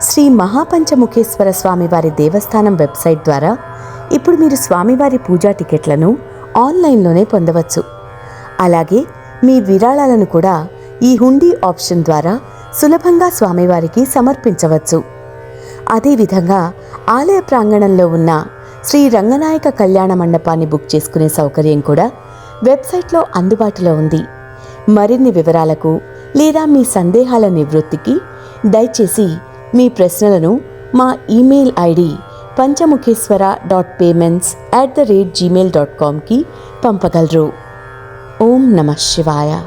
శ్రీ మహాపంచముఖేశ్వర స్వామివారి దేవస్థానం వెబ్సైట్ ద్వారా ఇప్పుడు మీరు స్వామివారి పూజా టికెట్లను ఆన్లైన్లోనే పొందవచ్చు. అలాగే మీ విరాళాలను కూడా ఈ హుండీ ఆప్షన్ ద్వారా సులభంగా స్వామివారికి సమర్పించవచ్చు. అదేవిధంగా ఆలయ ప్రాంగణంలో ఉన్న శ్రీ రంగనాయక కళ్యాణ మండపాన్ని బుక్ చేసుకునే సౌకర్యం కూడా వెబ్సైట్లో అందుబాటులో ఉంది. మరిన్ని వివరాలకు లేదా మీ సందేహాల నివృత్తికి దయచేసి మీ ప్రశ్నలను మా ఈమెయిల్ ఐడి panchamukheswara.payments@gmail.com కి పంపగలరు. ఓం నమః శివాయ.